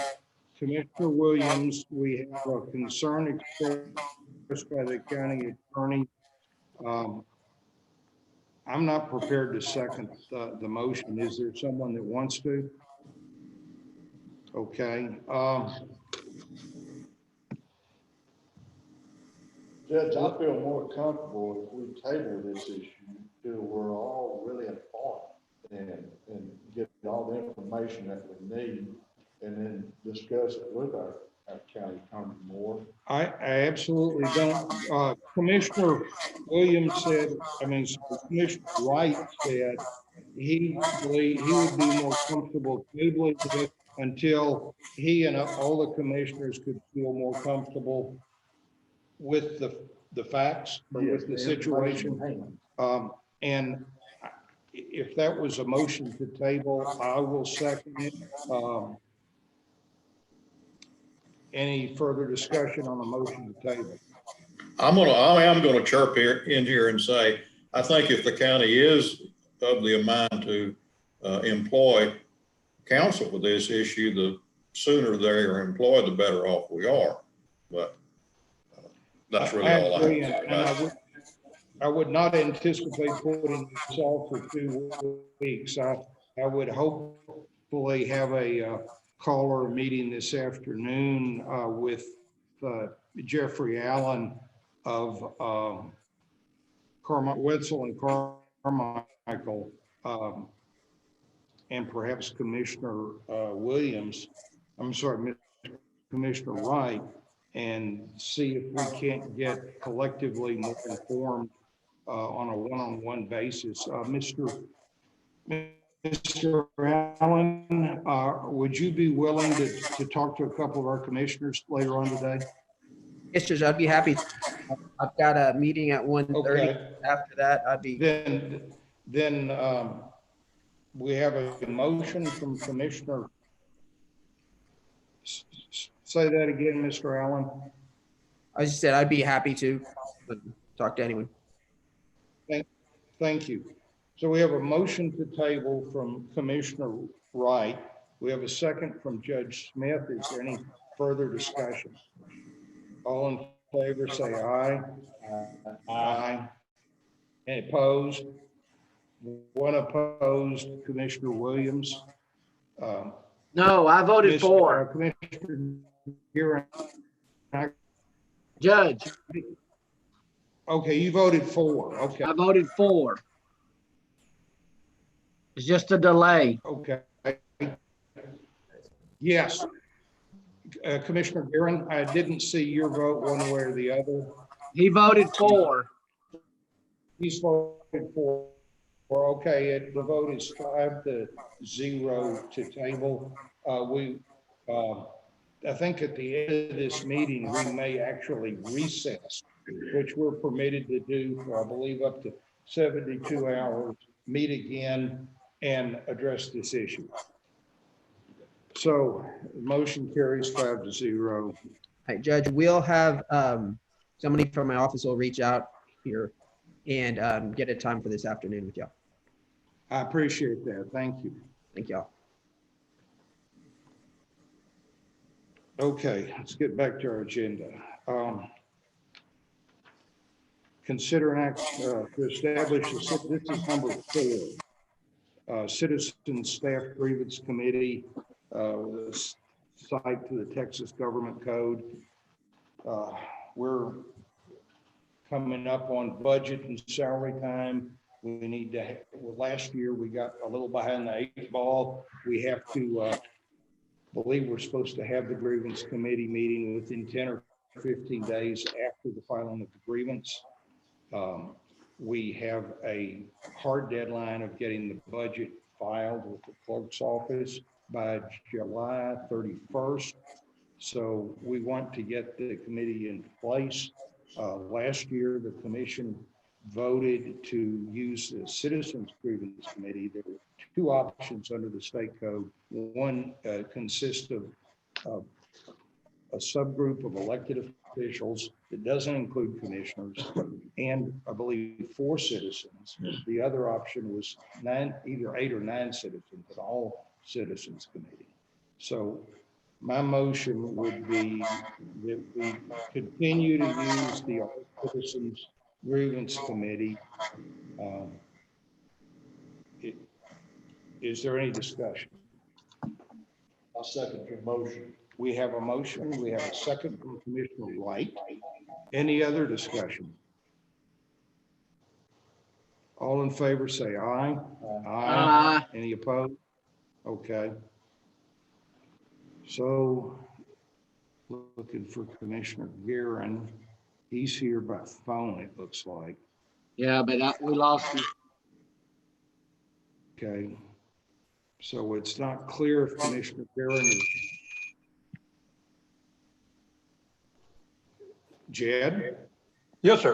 Commissioner Williams. We have a concern expressed by the county attorney I'm not prepared to second the motion. Is there someone that wants to? Okay. Judge, I feel more comfortable if we table this issue till we're all really informed and get all the information that we need and then discuss it with our county attorney more. I absolutely don't. Commissioner Williams said, Commissioner Wright said he believed he would be more comfortable tabling it until he and all the commissioners could feel more comfortable with the facts or with the situation. And if that was a motion to table, I will second it. Any further discussion on the motion to table? I am gonna chirp in here and say, I think if the county is of the mind to employ counsel with this issue, the sooner they are employed, the better off we are. But that's really all I have to say. I would not anticipate putting this off for 2 weeks. I would hopefully have a caller meeting this afternoon with Jeffrey Allen of Wetzel and Carmichael, and perhaps Commissioner Williams. I'm sorry, Commissioner Wright, and see if we can't get collectively more informed on a one-on-one basis. Mr. Allen, would you be willing to talk to a couple of our commissioners later on today? Yes, Judge, I'd be happy. I've got a meeting at 1:30. Okay. After that, I'd be. Then we have a motion from Commissioner. Say that again, Mr. Allen. I just said I'd be happy to talk to anyone. Thank you. So we have a motion to table from Commissioner Wright. We have a second from Judge Smith. Is there any further discussion? All in favor, say aye. Aye. Any opposed? One opposed, Commissioner Williams. No, I voted for. Commissioner Gearing. Judge. Okay, you voted for. Okay. I voted for. It's just a delay. Okay. Yes. Commissioner Gearing, I didn't see your vote one way or the other. He voted for. He's voted for. Okay, the vote is 5-0 to table. I think at the end of this meeting, we may actually recess, which we're permitted to do for, I believe, up to 72 hours, meet again and address this issue. So motion carries 5-0. All right, Judge, we'll have somebody from my office will reach out here and get a time for this afternoon with y'all. I appreciate that. Thank you. Thank y'all. Okay, let's get back to our agenda. Consider an act to establish, this is number 4, Citizen Staff Grievance Committee, site to the Texas Government Code. We're coming up on budget and salary time. We need to, last year we got a little behind the 8 ball. We have to, believe we're supposed to have the grievance committee meeting within 10 or 15 days after the filing of the grievance. We have a hard deadline of getting the budget filed with the clerk's office by July 31st. So we want to get the committee in place. Last year, the commission voted to use the Citizens Grievance Committee. There were 2 options under the state code. One consists of a subgroup of elected officials that doesn't include commissioners, and I believe 4 citizens. The other option was either 8 or 9 citizens, but all citizens committee. So my motion would be that we continue to use the Citizens Grievance Committee Is there any discussion? I second your motion. We have a motion. We have a second from Commissioner White. Any other discussion? All in favor, say aye. Aye. Any opposed? Okay. So looking for Commissioner Guerin. He's here by phone, it looks like. Yeah, but we lost him. Okay. So it's not clear if Commissioner Guerin is. Jed? Yes, sir.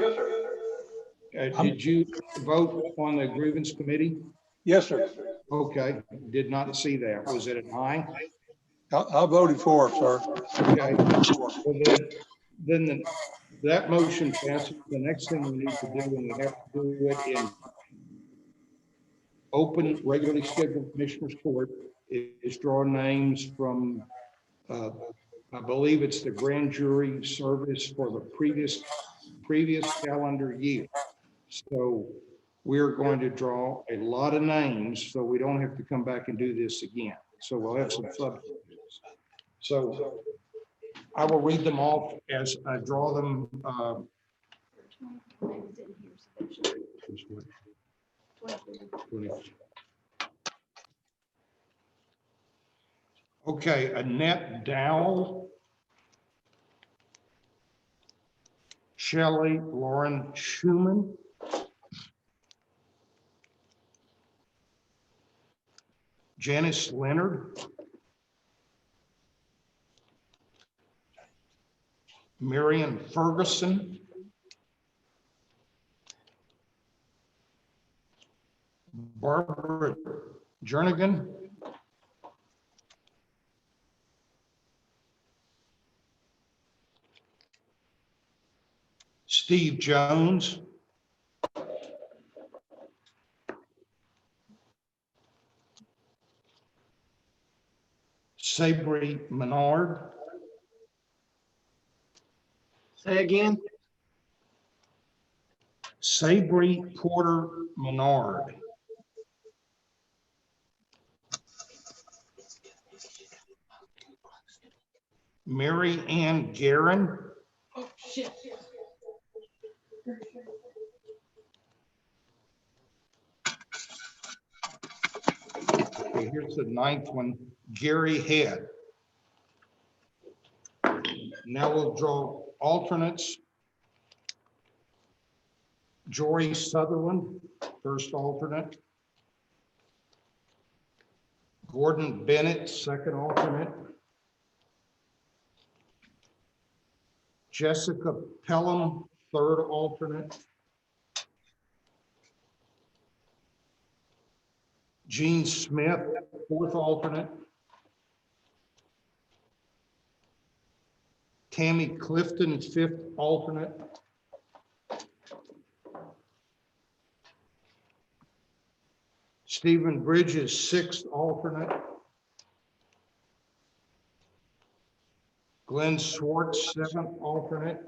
Did you vote on the grievance committee? Yes, sir. Okay, did not see that. Was it an aye? I voted for it, sir. Okay. Well, that motion passes. The next thing we need to do, and we have to do it in open, regularly scheduled commissioners court, is draw names from, I believe it's the grand jury service for the previous calendar year. So we're going to draw a lot of names so we don't have to come back and do this again. So we'll have some substitutes. So I will read them off as I draw them. Okay, Annette Dowell, Shelley Lauren Schumann, Janice Leonard, Marion Ferguson, Barbara Jernigan, Steve Jones, Sabri Menard. Say again. Sabri Porter Menard. Mary Ann Guerin. Oh, shit. Okay, here's the ninth one, Gary Head. Now we'll draw alternates. Jory Sutherland, first alternate. Gordon Bennett, second alternate. Jessica Pelham, third alternate. Gene Smith, fourth alternate. Tammy Clifton, fifth alternate. Stephen Bridges, sixth alternate. Glenn Swartz, seventh alternate.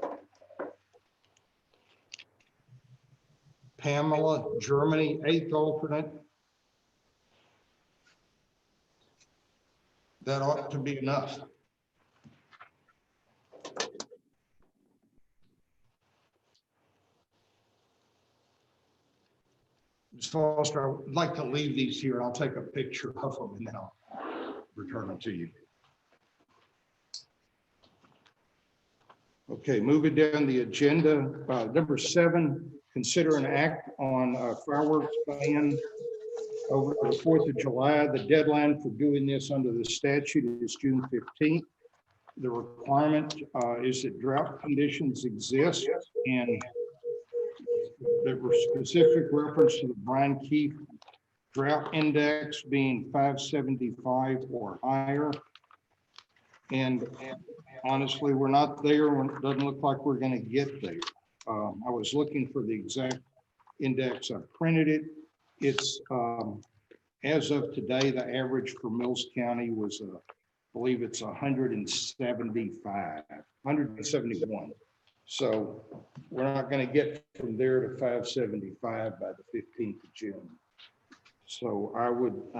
Pamela Germany, eighth alternate. That ought to be enough. Ms. Foster, I would like to leave these here. I'll take a picture of them and then I'll return them to you. Okay, moving down the agenda, number 7, consider an act on a fireworks ban over the 4th of July. The deadline for doing this under the statute is June 15th. The requirement is that drought conditions exist, and there were specific reference to the Brian Keefe drought index being 575 or higher. And honestly, we're not there. It doesn't look like we're going to get there. I was looking for the exact index. I printed it. It's as of today, the average for Mills County was, I believe it's 171. So we're not going to get from there to 575 by the 15th of June. So I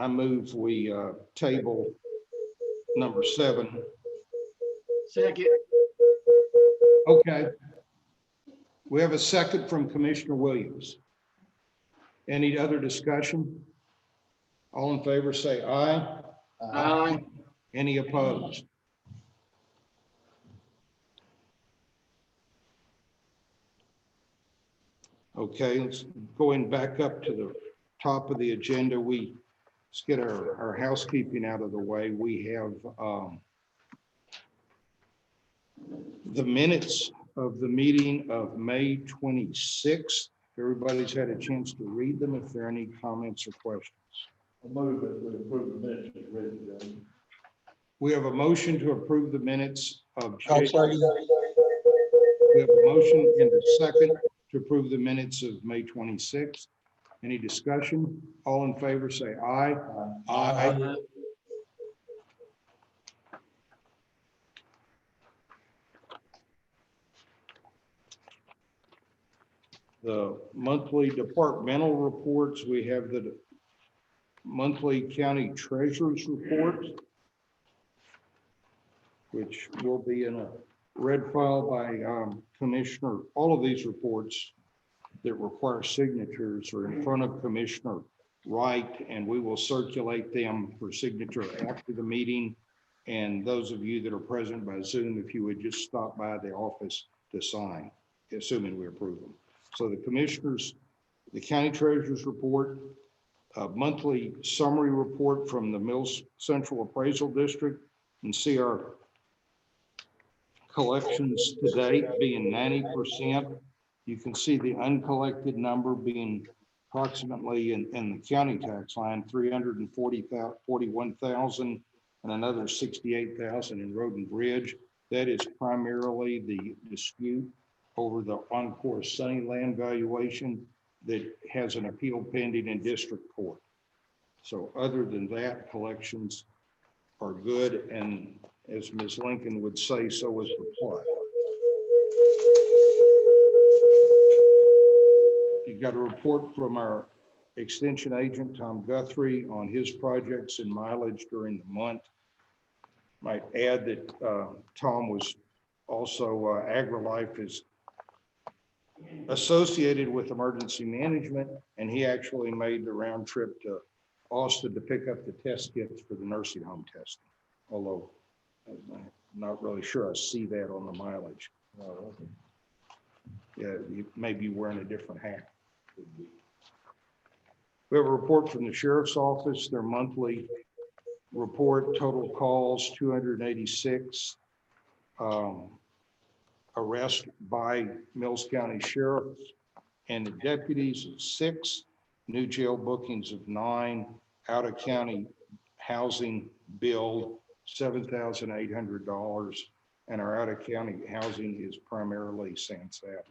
move we table number 7. Second. Okay. We have a second from Commissioner Williams. Any other discussion? All in favor say aye. Aye. Any opposed? Okay, let's going back up to the top of the agenda. Let's get our housekeeping out of the way. We have the minutes of the meeting of May 26th. Everybody's had a chance to read them. If there are any comments or questions. I move that we approve the minutes as written, Judge. We have a motion to approve the minutes of. I'll second. We have a motion and a second to approve the minutes of May 26th. Any discussion? All in favor say aye. Aye. The monthly departmental reports, we have the monthly county treasurer's report, which will be in a red file by Commissioner. All of these reports that require signatures are in front of Commissioner Wright, and we will circulate them for signature after the meeting. And those of you that are present by Zoom, if you would just stop by the office to sign, assuming we approve them. So the commissioners, the county treasurer's report, a monthly summary report from the Mills Central Appraisal District, and see our collections to date being 90%. You can see the uncollected number being approximately in the county tax line, 341,000 and another 68,000 in road and bridge. That is primarily the dispute over the Encore Sunny land valuation that has an appeal pending in district court. So other than that, collections are good, and as Ms. Lincoln would say, so is the plot. You got a report from our extension agent, Tom Guthrie, on his projects and mileage during the month. Might add that Tom was also, AgriLife is associated with emergency management, and he actually made the round trip to Austin to pick up the test kits for the nursing home testing. Although I'm not really sure I see that on the mileage. Yeah, you may be wearing a different hat. We have a report from the sheriff's office, their monthly report, total calls 286, arrest by Mills County sheriffs and the deputies of 6, new jail bookings of 9, out of county housing billed $7,800, and our out of county housing is primarily San Saba.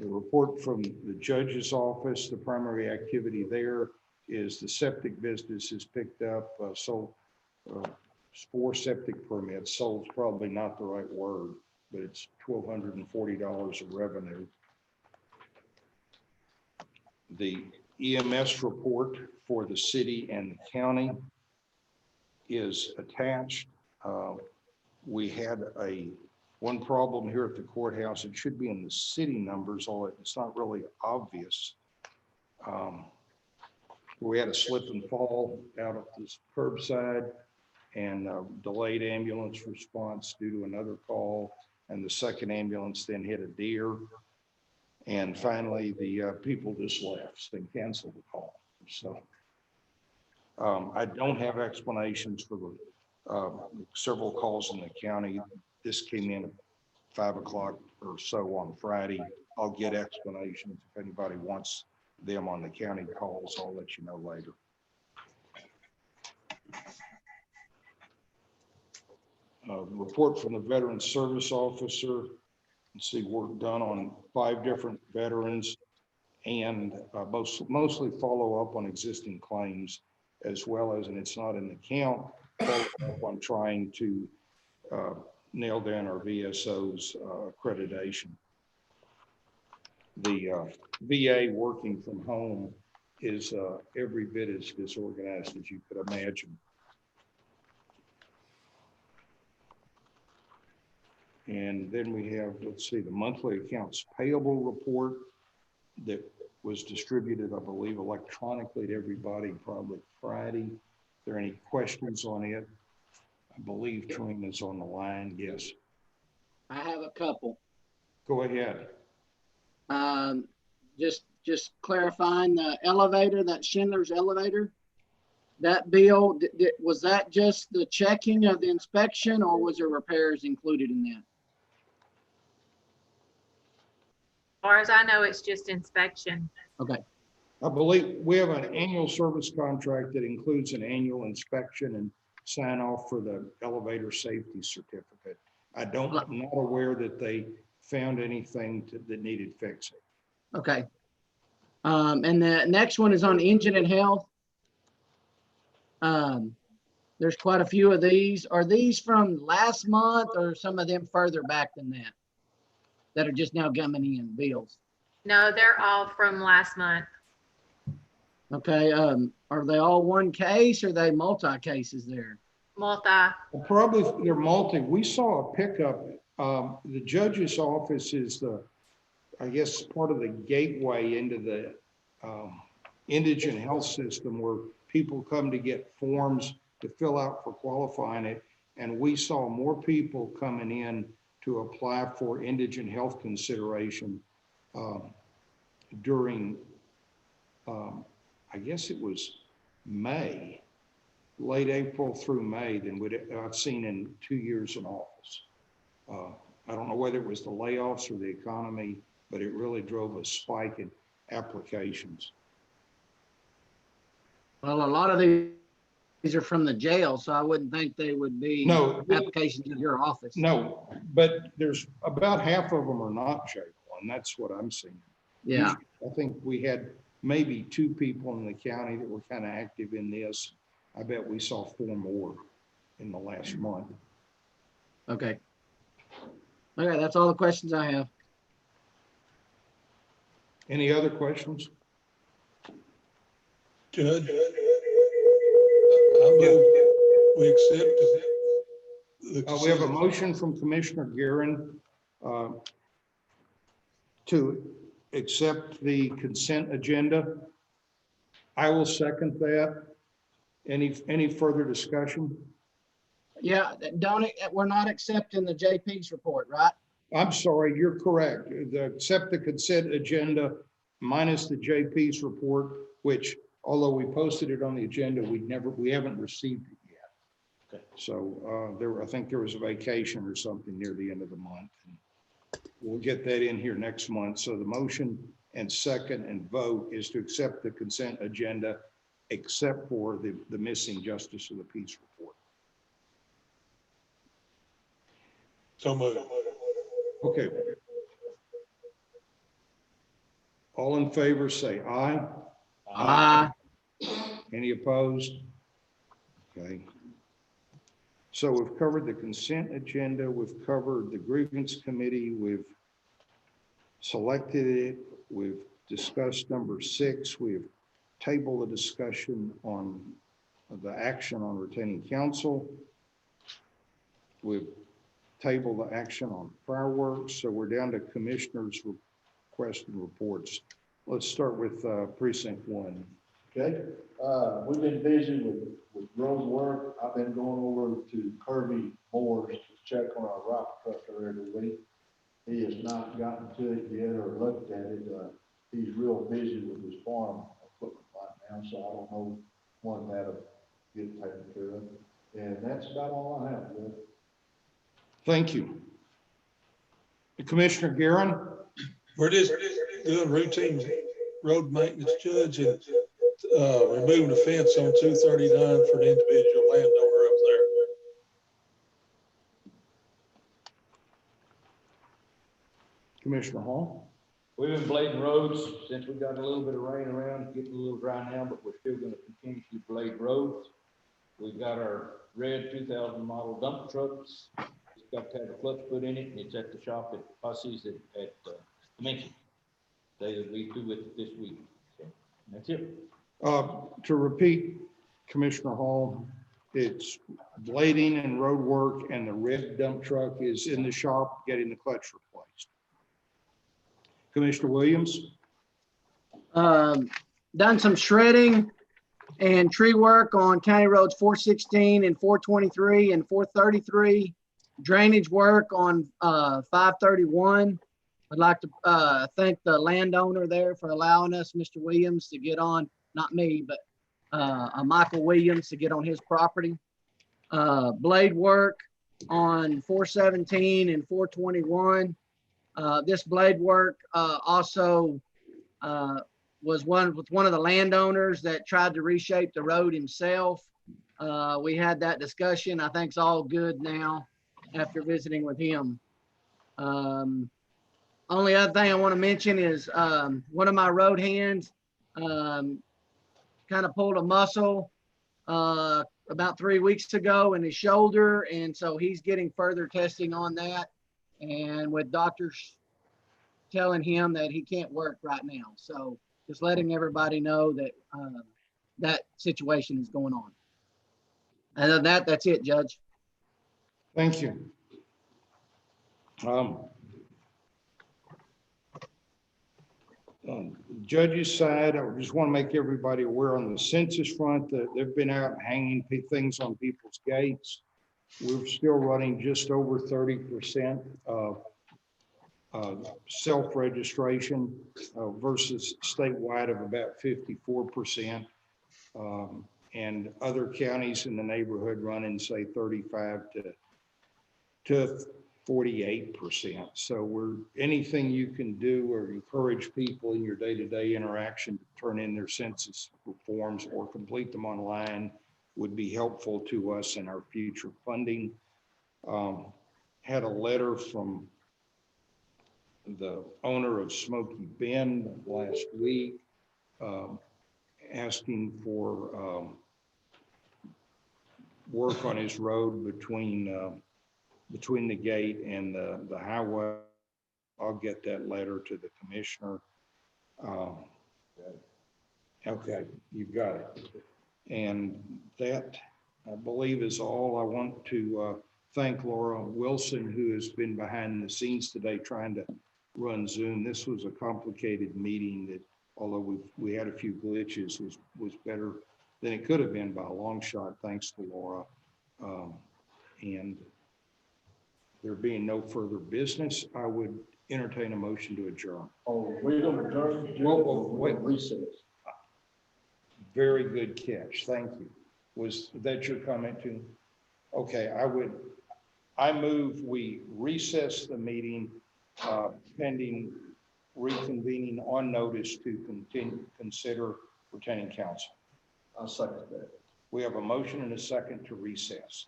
A report from the judge's office, the primary activity there is the septic business has picked up, sold 4 septic permits. Sold is probably not the right word, but it's $1,240 of revenue. The EMS report for the city and the county is attached. We had one problem here at the courthouse. It should be in the city numbers, although it's not really obvious. We had a slip and fall out at this curbside, and delayed ambulance response due to another call, and the second ambulance then hit a deer. And finally, the people just left and canceled the call. So I don't have explanations for the several calls in the county. This came in at 5 o'clock or so on Friday. I'll get explanations if anybody wants them on the county calls. I'll let you know later. Report from the Veteran Service Officer. See work done on 5 different veterans, and mostly follow up on existing claims, as well as, and it's not in the count, follow up on trying to nail down our VSO's accreditation. the VA working from home is every bit as disorganized as you could imagine. And then we have, let's see, the monthly accounts payable report that was distributed, I believe, electronically to everybody probably Friday. If there are any questions on it, I believe Trina's on the line. Yes. I have a couple. Go ahead. Just clarifying the elevator, that Schindler's elevator, that bill, was that just the checking of the inspection, or was there repairs included in that? As far as I know, it's just inspection. Okay. I believe we have an annual service contract that includes an annual inspection and sign off for the elevator safety certificate. I'm not aware that they found anything that needed fixing. Okay. And the next one is on engine and health. There's quite a few of these. Are these from last month or some of them further back than that are just now coming in bills? No, they're all from last month. Okay. Are they all one case or are they multi-cases there? Multi. Well, probably they're multi. We saw a pickup. The judge's office is I guess, part of the gateway into the indigent health system where people come to get forms to fill out for qualifying it. And we saw more people coming in to apply for indigent health consideration during, I guess it was May, late April through May than I've seen in 2 years in office. I don't know whether it was the layoffs or the economy, but it really drove a spike in applications. Well, a lot of these are from the jail, so I wouldn't think they would be applications in your office. No, but there's about half of them are not jail, and that's what I'm seeing. Yeah. Usually, I think we had maybe 2 people in the county that were kind of active in this. I bet we saw 4 more in the last month. Okay. Okay, that's all the questions I have. Any other questions? Judge, I move we accept we have a motion from Commissioner Guerin to accept the consent agenda. I will second that. Any further discussion? Yeah, we're not accepting the JP's report, right? I'm sorry, you're correct. Accept the consent agenda minus the JP's report, which although we posted it on the agenda, we haven't received it yet. Okay. So I think there was a vacation or something near the end of the month. And we'll get that in here next month. So the motion and second and vote is to accept the consent agenda, except for the missing justice of the peace report. So moved. Okay. All in favor, say aye. Aye. Any opposed? Okay. So we've covered the consent agenda. We've covered the grievance committee. We've selected it. We've discussed number 6. We've tabled the discussion on the action on retaining counsel. We've tabled the action on fireworks. So we're down to commissioners' requests and reports. Let's start with precinct 1. Okay, we've been busy with road work. I've been going over to Kirby Moore's to check on our rock truck every week. He has not gotten to it yet or looked at it. He's real busy with his farm equipment right now, so I don't know when that'll get taken care of. And that's about all I have, Jeff. Thank you. Commissioner Guerin? We're just doing routine road maintenance, Judge, and removing the fence on 239 for the individual landowner up there. Commissioner Hall? We've been blading roads since we got a little bit of rain around, getting a little dry now, but we're still going to continue to blade roads. We've got our red 2000 model dump trucks. It's got to have a clutch put in it, and it's at the shop at Hussey's at Dimension. They'll be through with it this week. So that's it. To repeat, Commissioner Hall, it's blading and road work, and the red dump truck is in the shop getting the clutch replaced. Commissioner Williams? Done some shredding and tree work on County Roads 416 and 423 and 433. Drainage work on 531. I'd like to thank the landowner there for allowing us, Mr. Williams, to get on, not me, but Michael Williams to get on his property. Blade work on 417 and 421. This blade work also was with one of the landowners that tried to reshape the road himself. We had that discussion. I think it's all good now after visiting with him. Only other thing I want to mention is one of my road hands kind of pulled a muscle about 3 weeks ago in his shoulder. And so he's getting further testing on that. And with doctors telling him that he can't work right now. So just letting everybody know that that situation is going on. Other than that, that's it, Judge. Thank you. Judge's side, I just want to make everybody aware on the census front that they've been out hanging things on people's gates. We're still running just over 30% of self-registration versus statewide of about 54%. And other counties in the neighborhood running, say, 35 to 48%. So anything you can do or encourage people in your day-to-day interaction to turn in their census forms or complete them online would be helpful to us in our future funding. Had a letter from the owner of Smoky Bend last week asking for work on his road between the gate and the highway. I'll get that letter to the commissioner. Okay, you've got it. And that, I believe, is all. I want to thank Laura Wilson, who has been behind the scenes today trying to run Zoom. This was a complicated meeting that, although we had a few glitches, was better than it could have been by a long shot, thanks to Laura. And there being no further business, I would entertain a motion to adjourn. Oh, we don't adjourn? Wait, recess. Very good catch. Thank you. Was that your comment too? Okay, I move we recess the meeting pending reconvening on notice to consider retaining counsel. I'll second that. We have a motion and a second to recess.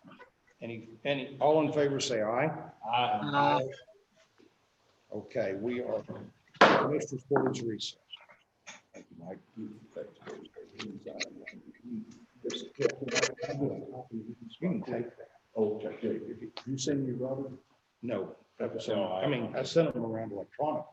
All in favor say aye. Aye. Okay, we are, Commissioner's Court is recessed. Thank you, Mike. You can take that. Okay, you send me, Robert? No, I sent them around electronically.